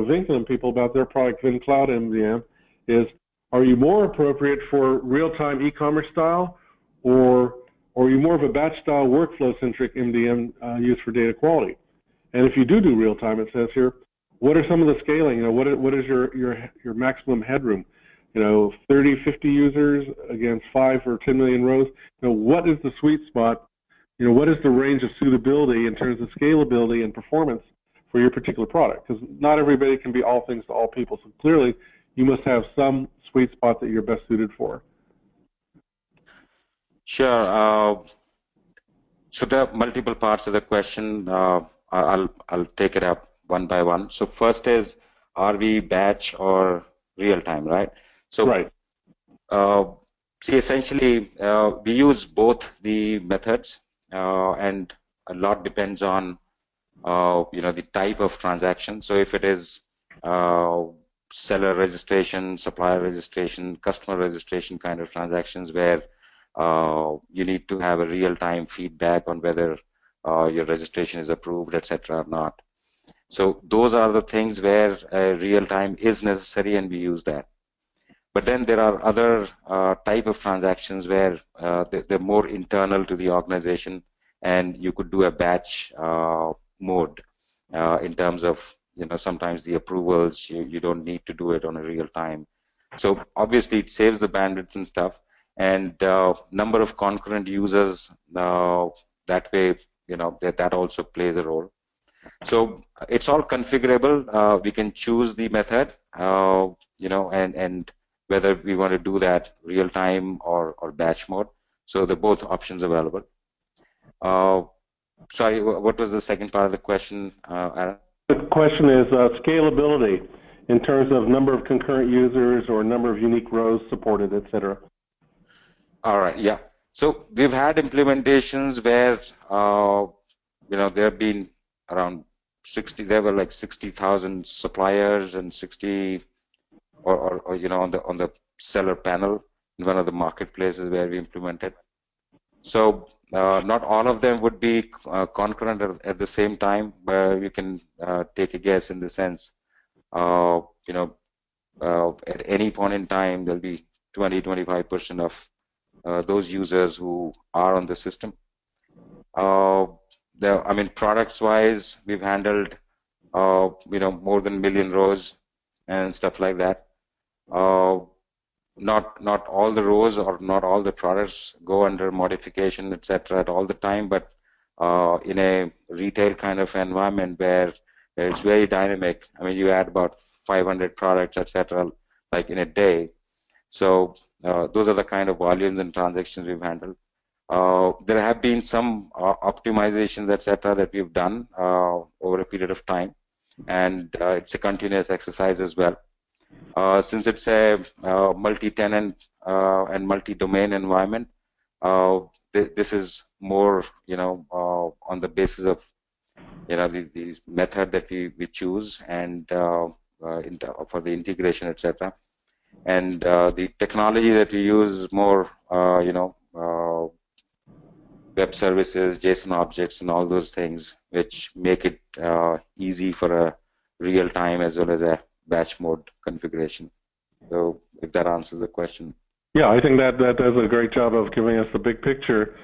Speaker 2: Vinculum people about their product VinCloud MDM is, are you more appropriate for real-time e-commerce style, or are you more of a batch style workflow-centric MDM used for data quality? And if you do real-time, it says here, what are some of the scaling? What is your maximum headroom? 30, 50 users against 5 or 10 million rows. What is the sweet spot? What is the range of suitability in terms of scalability and performance for your particular product? Because not everybody can be all things to all people. So clearly, you must have some sweet spot that you're best suited for.
Speaker 4: Sure. So there are multiple parts of the question. I'll take it up one by one. So first is, are we batch or real time, right? So,
Speaker 2: right.
Speaker 4: See, essentially, we use both the methods, and a lot depends on, the type of transaction. So, if it is seller registration, supplier registration, customer registration kind of transactions where you need to have a real-time feedback on whether your registration is approved, etc., or not. So, those are the things where real-time is necessary, and we use that. But then there are other type of transactions where they're more internal to the organization, and you could do a batch mode in terms of, sometimes the approvals, you don't need to do it on a real time. So obviously it saves the bandwidth and stuff, and number of concurrent users, that way, that also plays a role. So it's all configurable. We can choose the method, and whether we want to do that real time or batch mode. So the both options available. Sorry, what was the second part of the question, Aaron?
Speaker 2: The question is scalability in terms of number of concurrent users or number of unique rows supported, et cetera.
Speaker 4: All right, yeah. So we've had implementations where, there have been around 60, there were like 60,000 suppliers and 60, or on the seller panel in one of the marketplaces where we implemented. So not all of them would be concurrent at the same time, but you can take a guess in the sense, at any point in time there'll be 20-25% of those users who are on the system. Products-wise, we've handled, more than 1 million rows and stuff like that. Not all the rows or not all the products go under modification, etc. at all the time, but in a retail kind of environment where it's very dynamic. I mean, you add about 500 products, etc., like in a day. So those are the kind of volumes and transactions we've handled. There have been some optimizations, etc., that we've done over a period of time, and it's a continuous exercise as well. Since it's a multi-tenant and multi-domain environment, this is more, on the basis of, the method that we choose and for the integration, etc. And the technology that we use is more, web services, JSON objects, and all those things, which make it easy for a real-time as well as a batch mode configuration. So if that answers the question.
Speaker 2: Yeah, I think that does a great job of giving us the big picture.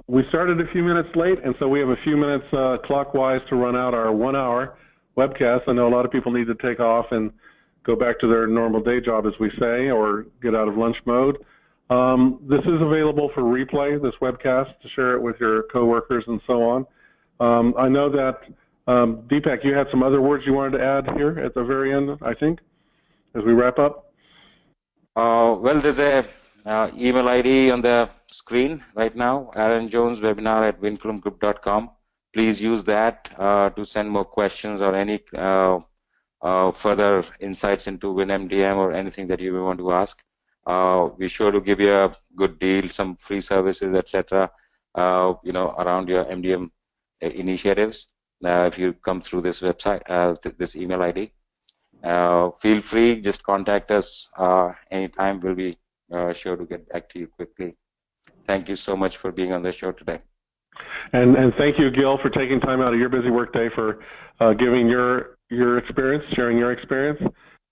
Speaker 2: We started a few minutes late, and so we have a few minutes clockwise to run out our 1 hour webcast. I know a lot of people need to take off and go back to their normal day job, as we say, or get out of lunch mode. This is available for replay, this webcast, to share it with your coworkers and so on. I know that, Deepak, you had some other words you wanted to add here at the very end, I think, as we wrap up.
Speaker 4: Well, there's a email ID on the screen right now, aaronjoneswebinar@vinculumgroup.com. Please use that to send more questions or any further insights into Vin MDM or anything that you may want to ask. We're sure to give you a good deal, some free services, etc. Around your MDM initiatives. If you come through this website, this email ID, feel free. Just contact us anytime. We'll be sure to get back to you quickly. Thank you so much for being on the show today.
Speaker 2: And thank you, Gil, for taking time out of your busy workday for giving your experience, sharing your experience.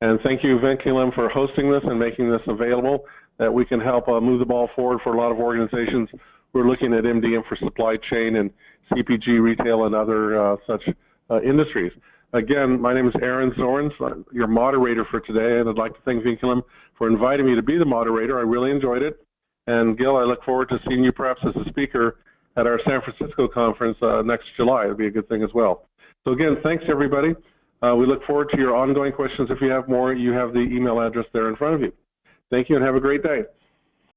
Speaker 2: And thank you, Vinculum, for hosting this and making this available, that we can help move the ball forward for a lot of organizations who are looking at MDM for supply chain and CPG, retail, and other such industries. Again, my name is Aaron Zornes, your moderator for today, and I'd like to thank Vinculum for inviting me to be the moderator. I really enjoyed it. And Gil, I look forward to seeing you perhaps as a speaker at our San Francisco conference next July. It'll be a good thing as well. So again, thanks everybody. We look forward to your ongoing questions. If you have more, you have the email address there in front of you. Thank you and have a great day.